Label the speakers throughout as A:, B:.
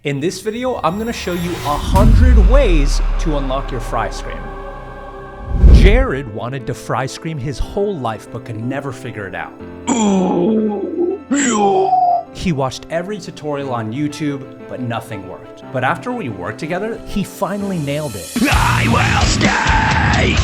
A: In this video, I'm gonna show you 100 ways to unlock your fry scream. Jared wanted to fry scream his whole life but could never figure it out. He watched every tutorial on YouTube, but nothing worked. But after we worked together, he finally nailed it.
B: I will stay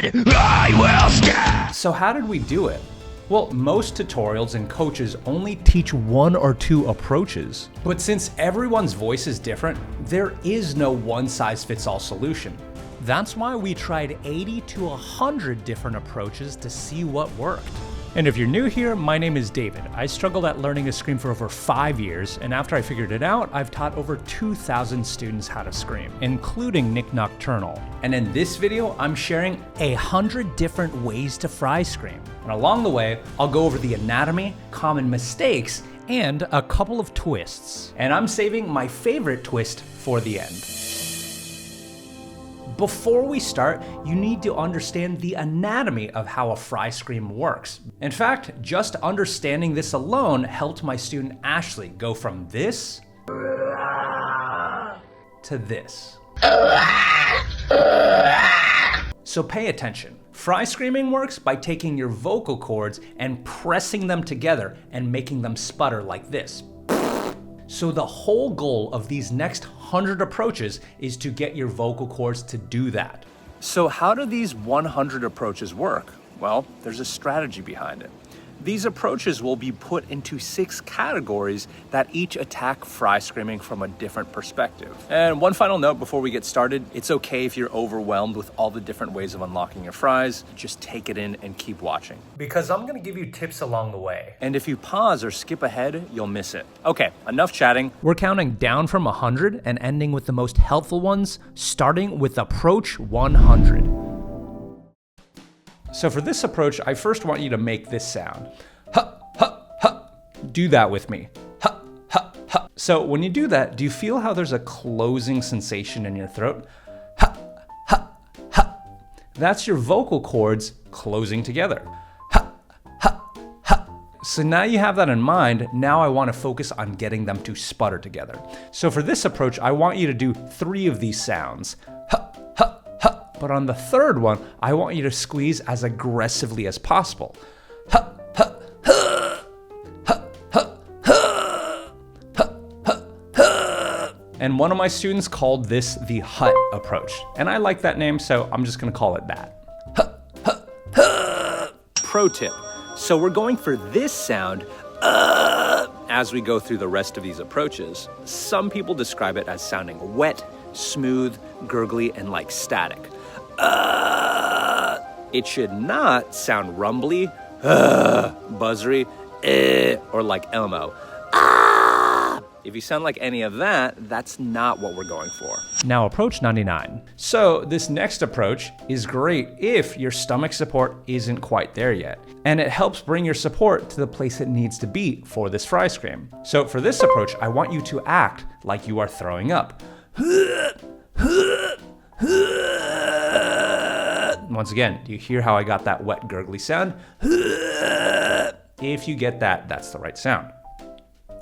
B: wilted. I will stay.
A: So how did we do it? Well, most tutorials and coaches only teach one or two approaches. But since everyone's voice is different, there is no one-size-fits-all solution. That's why we tried 80 to 100 different approaches to see what worked. And if you're new here, my name is David. I struggled at learning to scream for over 5 years, and after I figured it out, I've taught over 2,000 students how to scream, including Nick Nocturnal. And in this video, I'm sharing 100 different ways to fry scream. And along the way, I'll go over the anatomy, common mistakes, and a couple of twists. And I'm saving my favorite twist for the end. Before we start, you need to understand the anatomy of how a fry scream works. In fact, just understanding this alone helped my student Ashley go from this to this. So pay attention. Fry screaming works by taking your vocal cords and pressing them together and making them sputter like this. So the whole goal of these next 100 approaches is to get your vocal cords to do that. So how do these 100 approaches work? Well, there's a strategy behind it. These approaches will be put into 6 categories that each attack fry screaming from a different perspective. And one final note before we get started, it's okay if you're overwhelmed with all the different ways of unlocking your fries. Just take it in and keep watching. Because I'm gonna give you tips along the way. And if you pause or skip ahead, you'll miss it. Okay, enough chatting. We're counting down from 100 and ending with the most helpful ones, starting with approach 100. So for this approach, I first want you to make this sound. Ha, ha, ha. Do that with me. Ha, ha, ha. So when you do that, do you feel how there's a closing sensation in your throat? Ha, ha, ha. That's your vocal cords closing together. Ha, ha, ha. So now you have that in mind, now I want to focus on getting them to sputter together. So for this approach, I want you to do 3 of these sounds. But on the third one, I want you to squeeze as aggressively as possible. Ha, ha, ha, ha, ha, ha, ha, ha, ha. And one of my students called this the hut approach. And I like that name, so I'm just gonna call it that. Ha, ha, ha. Pro tip. So we're going for this sound as we go through the rest of these approaches. Some people describe it as sounding wet, smooth, gurgly, and like static. It should not sound rumbly, buzzery, or like Elmo. If you sound like any of that, that's not what we're going for. Now approach 99. So this next approach is great if your stomach support isn't quite there yet. And it helps bring your support to the place it needs to be for this fry scream. So for this approach, I want you to act like you are throwing up. Once again, do you hear how I got that wet gurgly sound? If you get that, that's the right sound.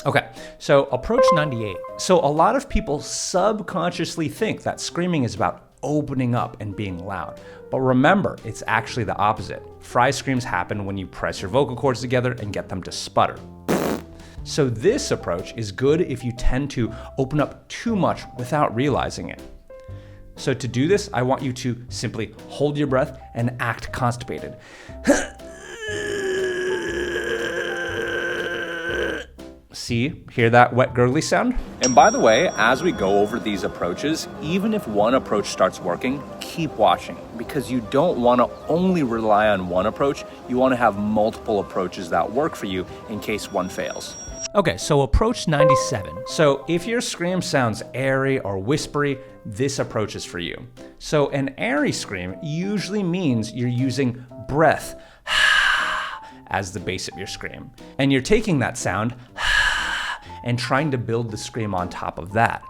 A: Okay, so approach 98. So a lot of people subconsciously think that screaming is about opening up and being loud. But remember, it's actually the opposite. Fry screams happen when you press your vocal cords together and get them to sputter. So this approach is good if you tend to open up too much without realizing it. So to do this, I want you to simply hold your breath and act constipated. See, hear that wet gurgly sound? And by the way, as we go over these approaches, even if one approach starts working, keep watching because you don't want to only rely on one approach. You want to have multiple approaches that work for you in case one fails. Okay, so approach 97. So if your scream sounds airy or whispery, this approach is for you. So an airy scream usually means you're using breath as the base of your scream. And you're taking that sound and trying to build the scream on top of that.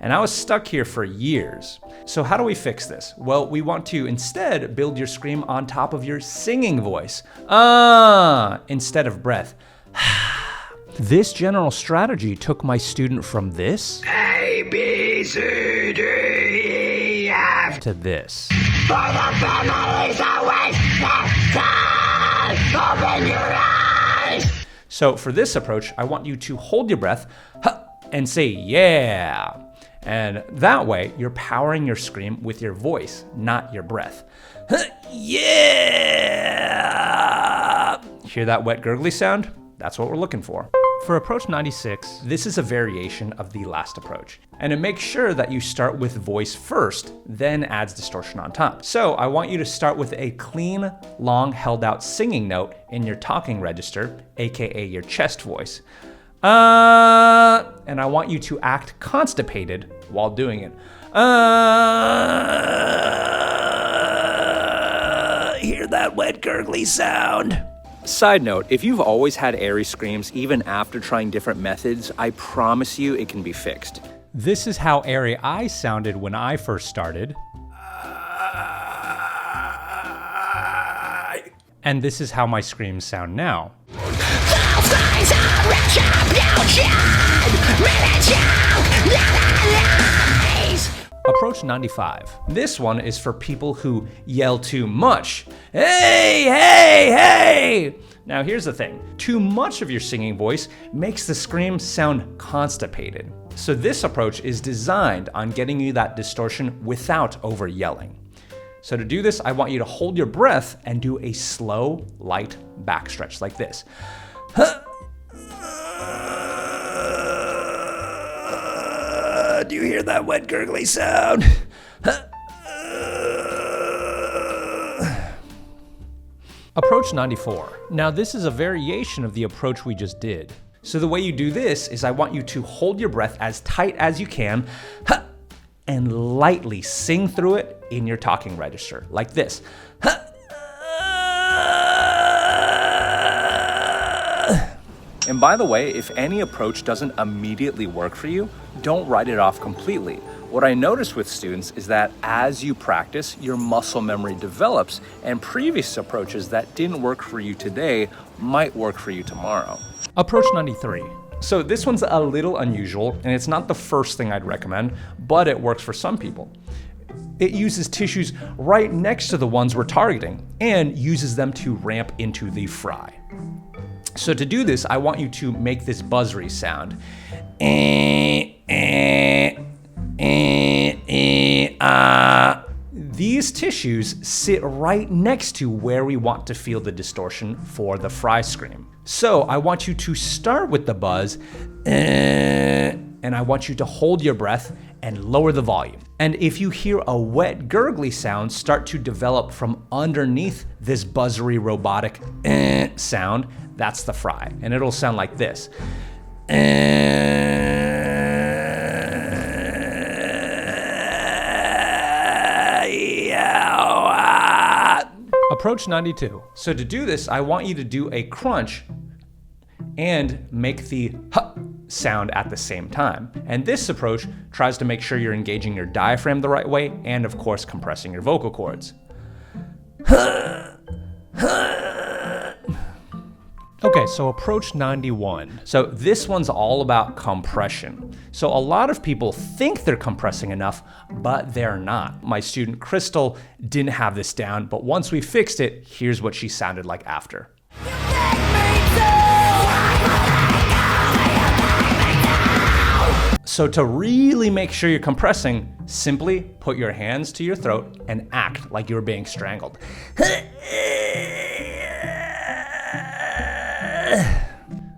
A: And I was stuck here for years. So how do we fix this? Well, we want to instead build your scream on top of your singing voice. Instead of breath. This general strategy took my student from this
B: A, B, C, D, E, F
A: to this.
B: For the family's always next time. Open your eyes.
A: So for this approach, I want you to hold your breath and say yeah. And that way, you're powering your scream with your voice, not your breath. Yeah! Hear that wet gurgly sound? That's what we're looking for. For approach 96, this is a variation of the last approach. And it makes sure that you start with voice first, then adds distortion on top. So I want you to start with a clean, long held out singing note in your talking register, AKA your chest voice. And I want you to act constipated while doing it. Hear that wet gurgly sound? Side note, if you've always had airy screams even after trying different methods, I promise you it can be fixed. This is how airy I sounded when I first started. And this is how my screams sound now. Approach 95. This one is for people who yell too much. Hey, hey, hey! Now here's the thing. Too much of your singing voice makes the scream sound constipated. So this approach is designed on getting you that distortion without over yelling. So to do this, I want you to hold your breath and do a slow, light back stretch like this. Do you hear that wet gurgly sound? Approach 94. Now this is a variation of the approach we just did. So the way you do this is I want you to hold your breath as tight as you can and lightly sing through it in your talking register, like this. And by the way, if any approach doesn't immediately work for you, don't write it off completely. What I notice with students is that as you practice, your muscle memory develops, and previous approaches that didn't work for you today might work for you tomorrow. Approach 93. So this one's a little unusual, and it's not the first thing I'd recommend, but it works for some people. It uses tissues right next to the ones we're targeting and uses them to ramp into the fry. So to do this, I want you to make this buzzery sound. These tissues sit right next to where we want to feel the distortion for the fry scream. So I want you to start with the buzz, and I want you to hold your breath and lower the volume. And if you hear a wet gurgly sound start to develop from underneath this buzzery robotic sound, that's the fry. And it'll sound like this. Approach 92. So to do this, I want you to do a crunch and make the sound at the same time. And this approach tries to make sure you're engaging your diaphragm the right way and of course compressing your vocal cords. Okay, so approach 91. So this one's all about compression. So a lot of people think they're compressing enough, but they're not. My student Crystal didn't have this down, but once we fixed it, here's what she sounded like after. So to really make sure you're compressing, simply put your hands to your throat and act like you were being strangled.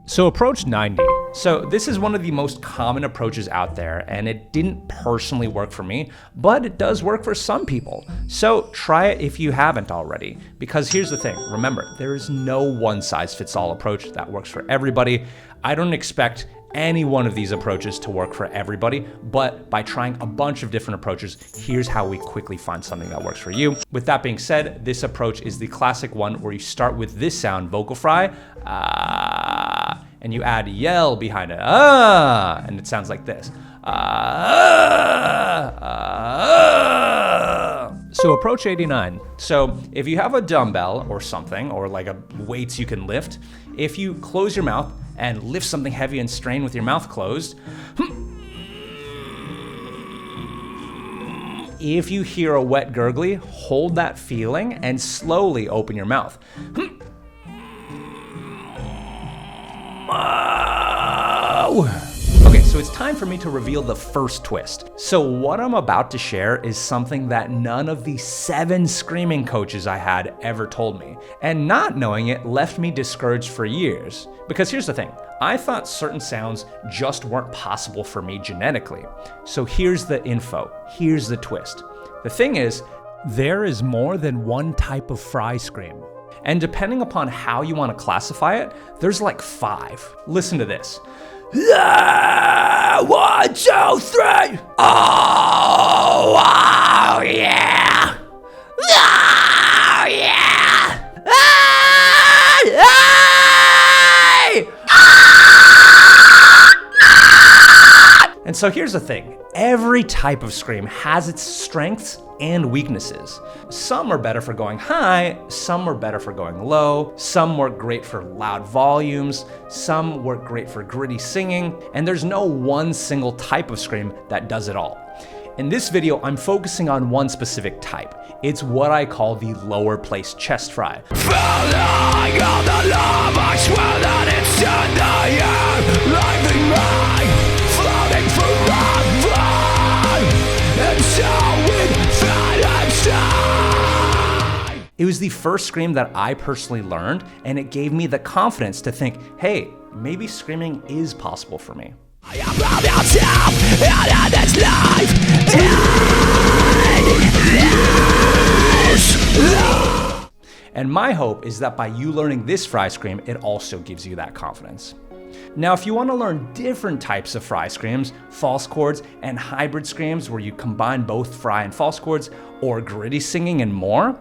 A: So approach 90. So this is one of the most common approaches out there, and it didn't personally work for me, but it does work for some people. So try it if you haven't already, because here's the thing. Remember, there is no one-size-fits-all approach that works for everybody. I don't expect any one of these approaches to work for everybody, but by trying a bunch of different approaches, here's how we quickly find something that works for you. With that being said, this approach is the classic one where you start with this sound, vocal fry, and you add yell behind it, and it sounds like this. So approach 89. So if you have a dumbbell or something, or like a weights you can lift, if you close your mouth and lift something heavy and strain with your mouth closed, if you hear a wet gurgly, hold that feeling and slowly open your mouth. Okay, so it's time for me to reveal the first twist. So what I'm about to share is something that none of the 7 screaming coaches I had ever told me. And not knowing it left me discouraged for years. Because here's the thing, I thought certain sounds just weren't possible for me genetically. So here's the info, here's the twist. The thing is, there is more than one type of fry scream. And depending upon how you want to classify it, there's like 5. Listen to this. 1, 2, 3. Oh, wow, yeah. Oh, yeah. And so here's the thing. Every type of scream has its strengths and weaknesses. Some are better for going high, some are better for going low, some work great for loud volumes, some work great for gritty singing, and there's no one single type of scream that does it all. In this video, I'm focusing on one specific type. It's what I call the lower place chest fry. It was the first scream that I personally learned, and it gave me the confidence to think, hey, maybe screaming is possible for me. And my hope is that by you learning this fry scream, it also gives you that confidence. Now, if you want to learn different types of fry screams, false chords, and hybrid screams where you combine both fry and false chords, or gritty singing and more,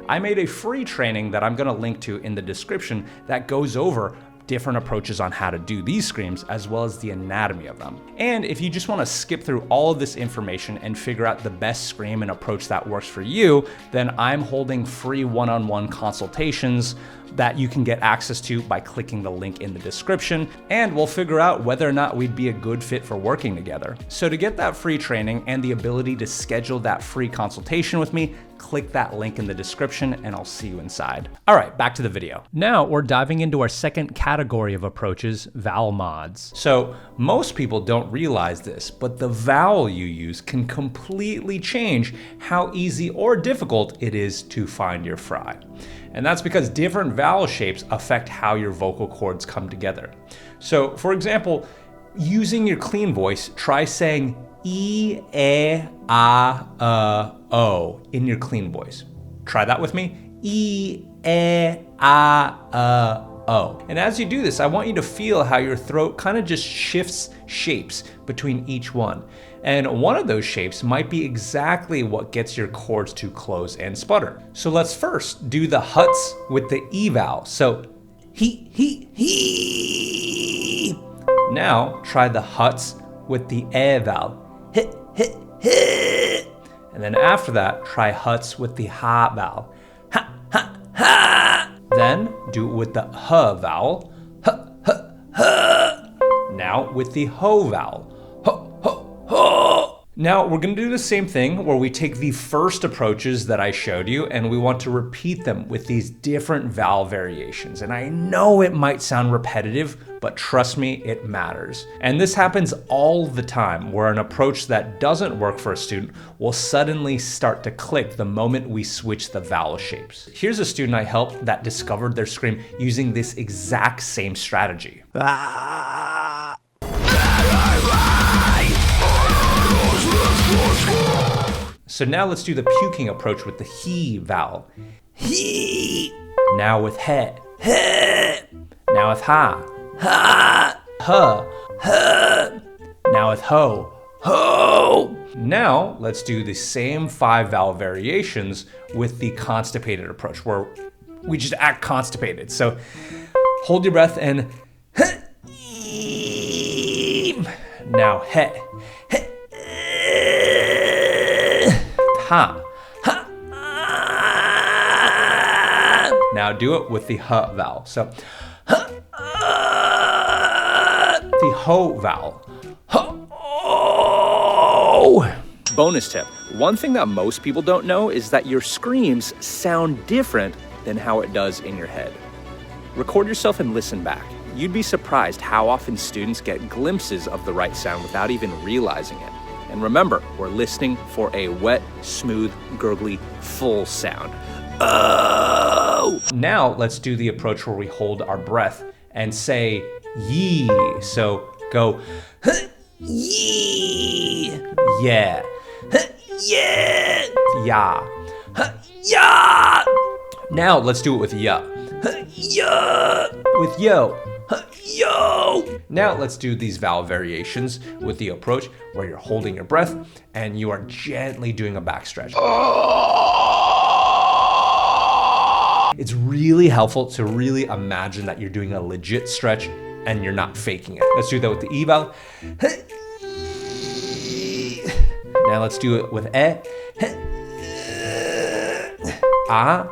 A: I made a free training that I'm going to link to in the description that goes over different approaches on how to do these screams, as well as the anatomy of them. And if you just want to skip through all of this information and figure out the best scream and approach that works for you, then I'm holding free one-on-one consultations that you can get access to by clicking the link in the description, and we'll figure out whether or not we'd be a good fit for working together. So to get that free training and the ability to schedule that free consultation with me, click that link in the description and I'll see you inside. All right, back to the video. Now we're diving into our second category of approaches, vowel mods. So most people don't realize this, but the vowel you use can completely change how easy or difficult it is to find your fry. And that's because different vowel shapes affect how your vocal cords come together. So for example, using your clean voice, try saying E, E, A, O in your clean voice. Try that with me. E, E, A, O. And as you do this, I want you to feel how your throat kind of just shifts shapes between each one. And one of those shapes might be exactly what gets your cords to close and sputter. So let's first do the huts with the E vowel. So he. Now try the huts with the E vowel. H. And then after that, try huts with the ha vowel. Ha. Then do it with the h vowel. Now with the ho vowel. Now we're going to do the same thing where we take the first approaches that I showed you and we want to repeat them with these different vowel variations. And I know it might sound repetitive, but trust me, it matters. And this happens all the time, where an approach that doesn't work for a student will suddenly start to click the moment we switch the vowel shapes. Here's a student I helped that discovered their scream using this exact same strategy. So now let's do the puking approach with the he vowel. He. Now with he. Now with ha. Ha. Now with ho. Ho. Now let's do the same 5 vowel variations with the constipated approach, where we just act constipated. So hold your breath and now he. ha. Ha. Now do it with the h vowel. So, the ho vowel. Ho. Bonus tip. One thing that most people don't know is that your screams sound different than how it does in your head. Record yourself and listen back. You'd be surprised how often students get glimpses of the right sound without even realizing it. And remember, we're listening for a wet, smooth, gurgly, full sound. Oh! Now let's do the approach where we hold our breath and say yee. So go yee. Yeah. Yeah. Ya. Ya. Now let's do it with ya. Ya. With yo. Yo. Now let's do these vowel variations with the approach where you're holding your breath and you are gently doing a backstretch. It's really helpful to really imagine that you're doing a legit stretch and you're not faking it. Let's do that with the E vowel. Now let's do it with E. A.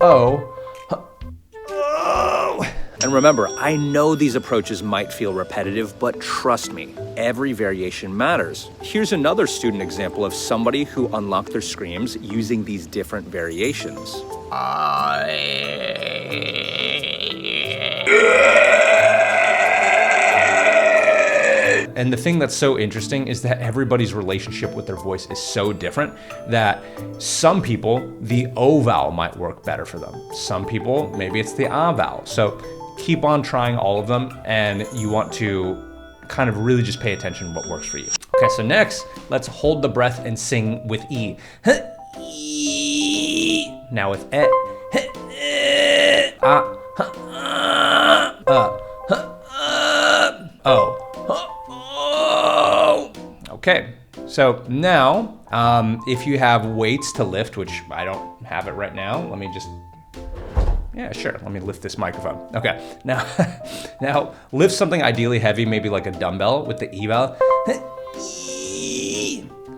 A: O. And remember, I know these approaches might feel repetitive, but trust me, every variation matters. Here's another student example of somebody who unlocked their screams using these different variations. And the thing that's so interesting is that everybody's relationship with their voice is so different that some people, the O vowel might work better for them. Some people, maybe it's the A vowel. So keep on trying all of them, and you want to kind of really just pay attention to what works for you. Okay, so next, let's hold the breath and sing with E. Now with E. O. Okay, so now, if you have weights to lift, which I don't have it right now, let me just, yeah, sure, let me lift this microphone. Okay, now, now lift something ideally heavy, maybe like a dumbbell with the E vowel.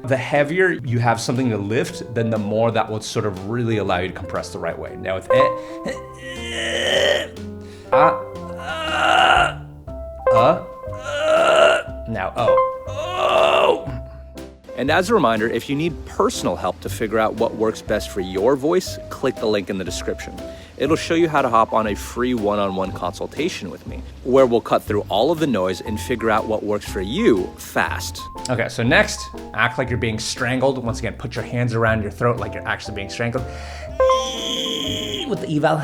A: The heavier you have something to lift, then the more that will sort of really allow you to compress the right way. Now with now O. And as a reminder, if you need personal help to figure out what works best for your voice, click the link in the description. It'll show you how to hop on a free one-on-one consultation with me, where we'll cut through all of the noise and figure out what works for you fast. Okay, so next, act like you're being strangled. Once again, put your hands around your throat like you're actually being strangled. With the E vowel.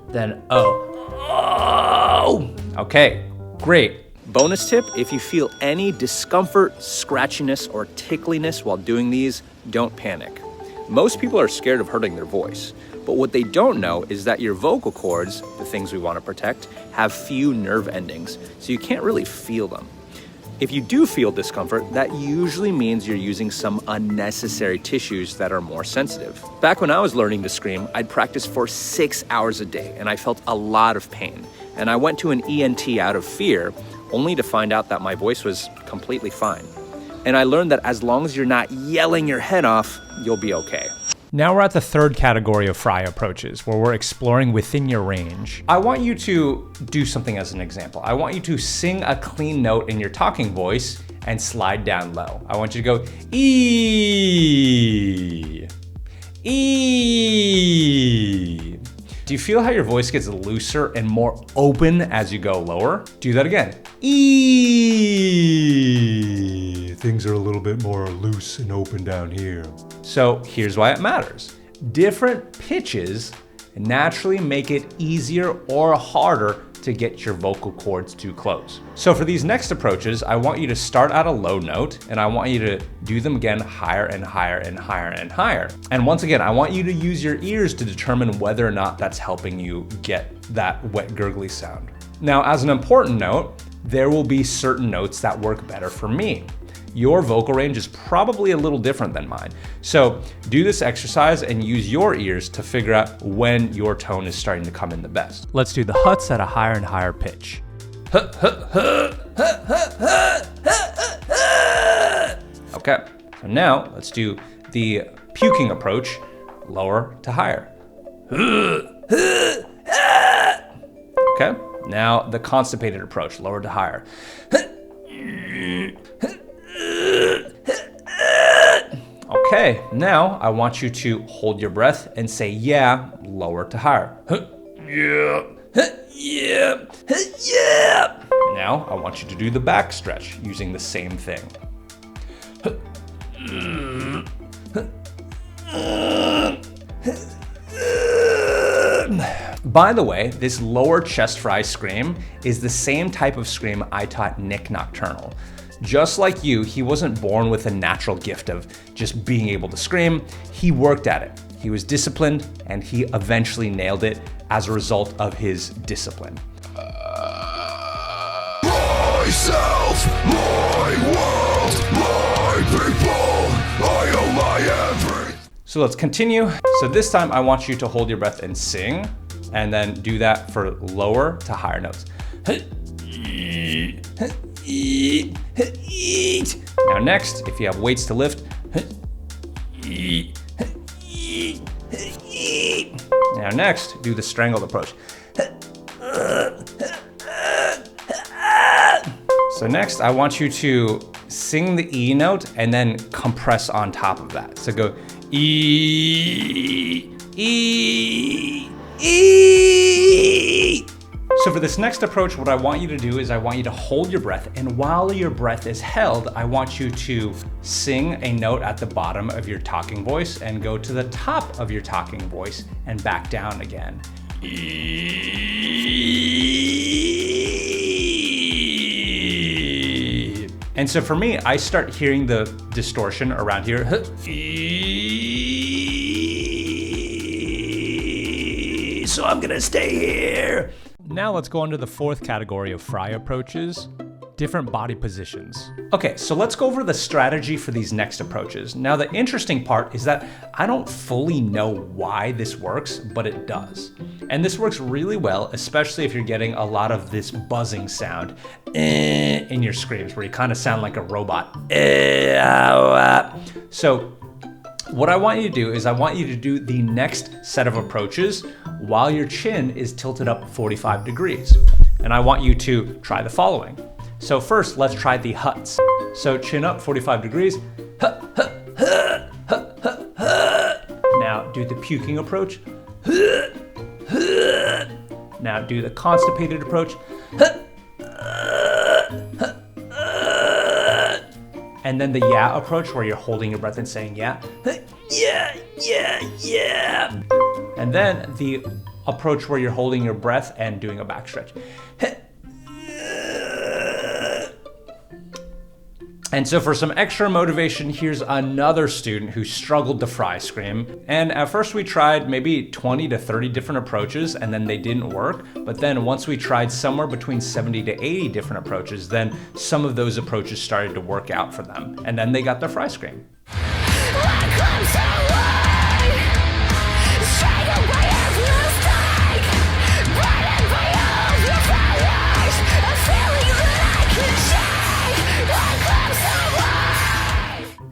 A: Then O. Okay, great. Bonus tip, if you feel any discomfort, scratchiness, or tickliness while doing these, don't panic. Most people are scared of hurting their voice, but what they don't know is that your vocal cords, the things we want to protect, have few nerve endings, so you can't really feel them. If you do feel discomfort, that usually means you're using some unnecessary tissues that are more sensitive. Back when I was learning to scream, I'd practice for 6 hours a day, and I felt a lot of pain. And I went to an ENT out of fear, only to find out that my voice was completely fine. And I learned that as long as you're not yelling your head off, you'll be okay. Now we're at the third category of fry approaches, where we're exploring within your range. I want you to do something as an example. I want you to sing a clean note in your talking voice and slide down low. I want you to go E. E. Do you feel how your voice gets looser and more open as you go lower? Do that again. E. Things are a little bit more loose and open down here. So here's why it matters. Different pitches naturally make it easier or harder to get your vocal cords to close. So for these next approaches, I want you to start at a low note and I want you to do them again higher and higher and higher and higher. And once again, I want you to use your ears to determine whether or not that's helping you get that wet gurgly sound. Now, as an important note, there will be certain notes that work better for me. your vocal range is probably a little different than mine. So do this exercise and use your ears to figure out when your tone is starting to come in the best. Let's do the huts at a higher and higher pitch. Okay, so now let's do the puking approach, lower to higher. Okay, now the constipated approach, lower to higher. Okay, now I want you to hold your breath and say yeah, lower to higher. Yeah, yeah, yeah. Now I want you to do the back stretch using the same thing. By the way, this lower chest fry scream is the same type of scream I taught Nick Nocturnal. Just like you, he wasn't born with a natural gift of just being able to scream. He worked at it. He was disciplined, and he eventually nailed it as a result of his discipline.
B: Myself, my world, my people, I owe my everything.
A: So let's continue. So this time I want you to hold your breath and sing, and then do that for lower to higher notes. Now next, if you have weights to lift, now next, do the strangled approach. So next, I want you to sing the E note and then compress on top of that. So go E, E, E. So for this next approach, what I want you to do is I want you to hold your breath, and while your breath is held, I want you to sing a note at the bottom of your talking voice and go to the top of your talking voice and back down again. And so for me, I start hearing the distortion around here. So I'm gonna stay here. Now let's go into the fourth category of fry approaches, different body positions. Okay, so let's go over the strategy for these next approaches. Now the interesting part is that I don't fully know why this works, but it does. And this works really well, especially if you're getting a lot of this buzzing sound in your screams, where you kind of sound like a robot. So what I want you to do is I want you to do the next set of approaches while your chin is tilted up 45 degrees. And I want you to try the following. So first, let's try the huts. So chin up 45 degrees. Now do the puking approach. Now do the constipated approach. And then the yeah approach, where you're holding your breath and saying yeah. Yeah, yeah, yeah. And then the approach where you're holding your breath and doing a back stretch. And so for some extra motivation, here's another student who struggled to fry scream. And at first we tried maybe 20 to 30 different approaches, and then they didn't work. But then once we tried somewhere between 70 to 80 different approaches, then some of those approaches started to work out for them. And then they got their fry scream.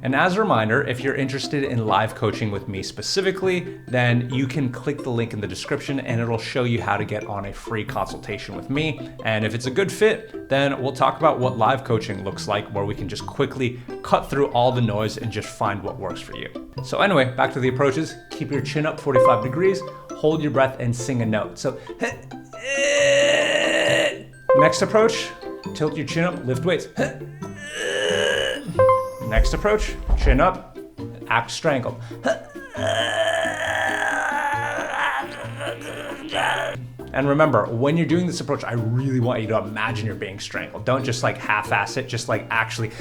A: And as a reminder, if you're interested in live coaching with me specifically, then you can click the link in the description and it'll show you how to get on a free consultation with me. And if it's a good fit, then we'll talk about what live coaching looks like, where we can just quickly cut through all the noise and just find what works for you. So anyway, back to the approaches. Keep your chin up 45 degrees, hold your breath and sing a note. So next approach, tilt your chin up, lift weights. Next approach, chin up, act strangled. And remember, when you're doing this approach, I really want you to imagine you're being strangled. Don't just like half-ass it, just like actually.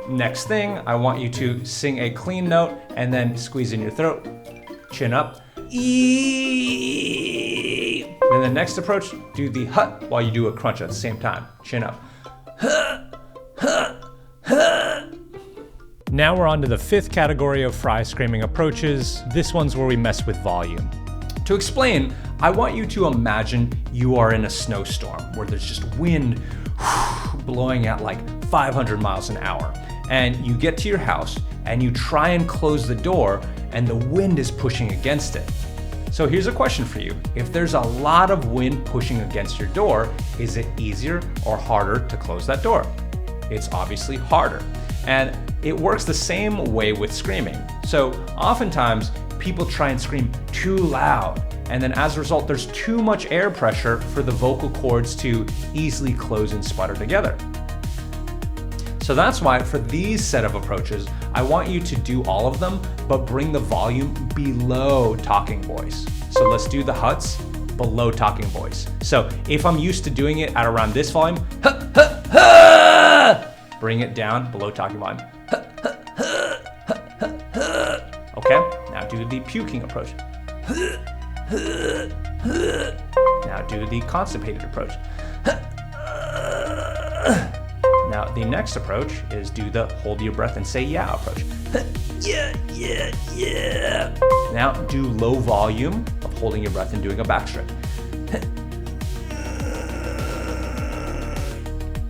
A: Next thing, I want you to sing a clean note and then squeeze in your throat, chin up. E. Then the next approach, do the hut while you do a crunch at the same time, chin up. Now we're on to the fifth category of fry screaming approaches. This one's where we mess with volume. To explain, I want you to imagine you are in a snowstorm where there's just wind blowing at like 500 miles an hour. And you get to your house and you try and close the door and the wind is pushing against it. So here's a question for you. If there's a lot of wind pushing against your door, is it easier or harder to close that door? It's obviously harder. And it works the same way with screaming. So oftentimes people try and scream too loud, and then as a result, there's too much air pressure for the vocal cords to easily close and sputter together. So that's why for these set of approaches, I want you to do all of them, but bring the volume below talking voice. So let's do the huts below talking voice. So if I'm used to doing it at around this volume, bring it down below talking volume. Okay, now do the puking approach. Now do the constipated approach. Now the next approach is do the hold your breath and say yeah approach. Yeah, yeah, yeah. Now do low volume of holding your breath and doing a backstroke.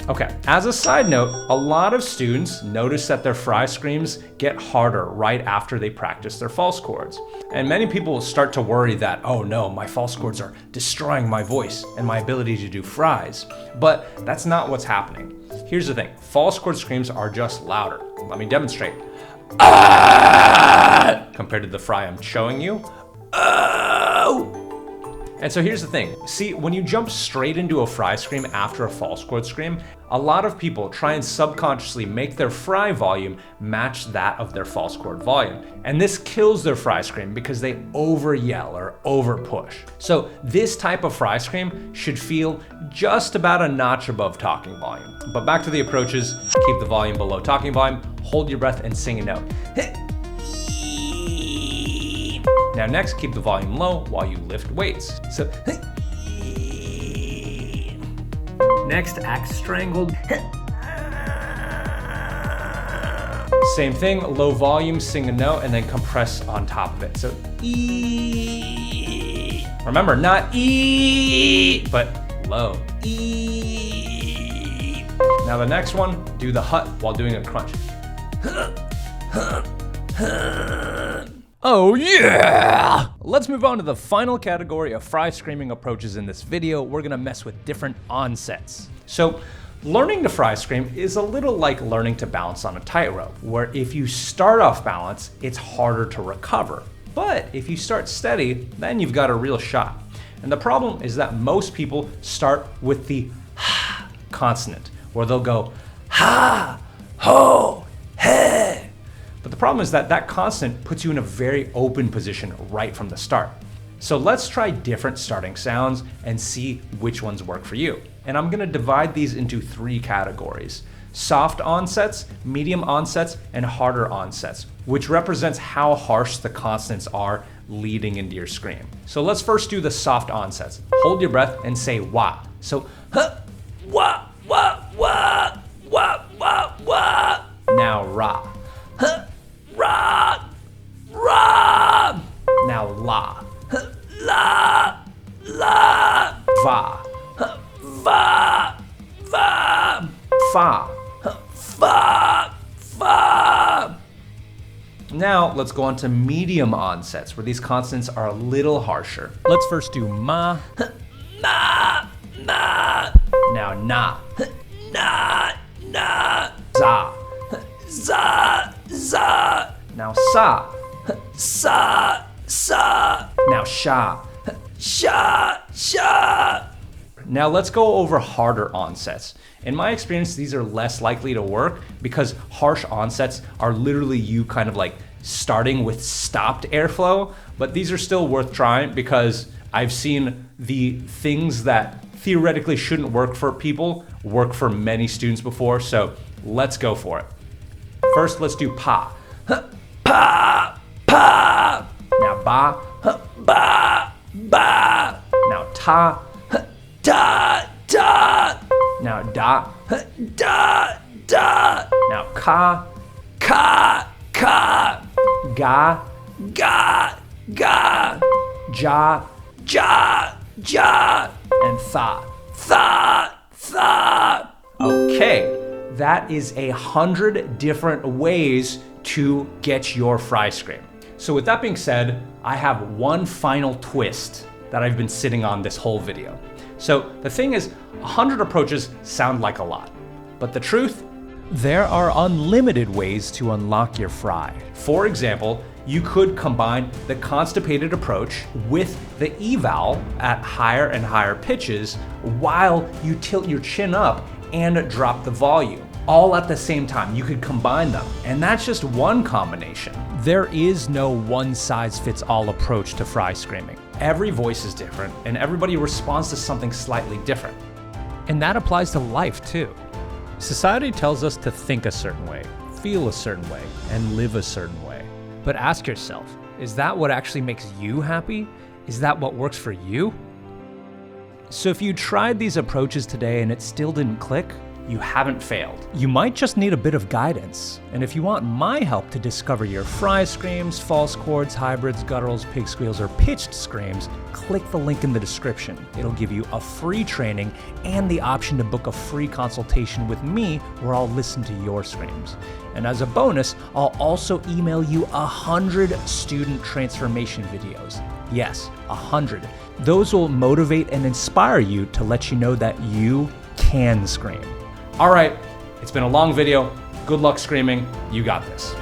A: Okay, as a side note, a lot of students notice that their fry screams get harder right after they practice their false chords. And many people will start to worry that, oh no, my false chords are destroying my voice and my ability to do fries. But that's not what's happening. Here's the thing, false chord screams are just louder. Let me demonstrate. Ah! Compared to the fry I'm showing you. Oh! And so here's the thing. See, when you jump straight into a fry scream after a false chord scream, a lot of people try and subconsciously make their fry volume match that of their false chord volume. And this kills their fry scream because they over yell or over push. So this type of fry scream should feel just about a notch above talking volume. But back to the approaches, keep the volume below talking volume, hold your breath and sing a note. Now next, keep the volume low while you lift weights. So, next, act strangled. Same thing, low volume, sing a note, and then compress on top of it. So, E. Remember, not E, but low. E. Now the next one, do the hut while doing a crunch. Oh yeah! Let's move on to the final category of fry screaming approaches in this video. We're gonna mess with different onsets. So learning to fry scream is a little like learning to balance on a tightrope, where if you start off balance, it's harder to recover. But if you start steady, then you've got a real shot. And the problem is that most people start with the ha consonant, where they'll go ha, ho, he. But the problem is that that consonant puts you in a very open position right from the start. So let's try different starting sounds and see which ones work for you. And I'm gonna divide these into 3 categories: soft onsets, medium onsets, and harder onsets, which represents how harsh the consonants are leading into your scream. So let's first do the soft onsets. Hold your breath and say wah. So huh, wah, wah, wah, wah, wah, wah. Now ra. Huh, ra, ra. Now la. Huh, la, la. Va. Huh, va, va. Fa. Huh, fa, fa. Now let's go on to medium onsets, where these consonants are a little harsher. Let's first do ma. Ma, ma. Now na. Na, na. Za. Za, za. Now sa. Sa, sa. Now sha. Sha, sha. Now let's go over harder onsets. In my experience, these are less likely to work because harsh onsets are literally you kind of like starting with stopped airflow, but these are still worth trying because I've seen the things that theoretically shouldn't work for people work for many students before, so let's go for it. First, let's do pa. Pa, pa. Now ba. Ba, ba. Now ta. Da, da. Now da. Da, da. Now ka. ka, ka, ga, ga, ga, ja, ja, ja, and tha, tha, tha. Okay, that is 100 different ways to get your fry scream. So with that being said, I have one final twist that I've been sitting on this whole video. So the thing is, 100 approaches sound like a lot, but the truth, there are unlimited ways to unlock your fry. For example, you could combine the constipated approach with the E vowel at higher and higher pitches while you tilt your chin up and drop the volume. All at the same time, you could combine them. And that's just one combination. There is no one-size-fits-all approach to fry screaming. Every voice is different, and everybody responds to something slightly different. And that applies to life too. Society tells us to think a certain way, feel a certain way, and live a certain way. But ask yourself, is that what actually makes you happy? Is that what works for you? So if you tried these approaches today and it still didn't click, you haven't failed. You might just need a bit of guidance. And if you want my help to discover your fry screams, false chords, hybrids, gutturals, pig squeals, or pitched screams, click the link in the description. It'll give you a free training and the option to book a free consultation with me where I'll listen to your screams. And as a bonus, I'll also email you 100 student transformation videos. Yes, 100. Those will motivate and inspire you to let you know that you can scream. All right, it's been a long video. Good luck screaming. You got this.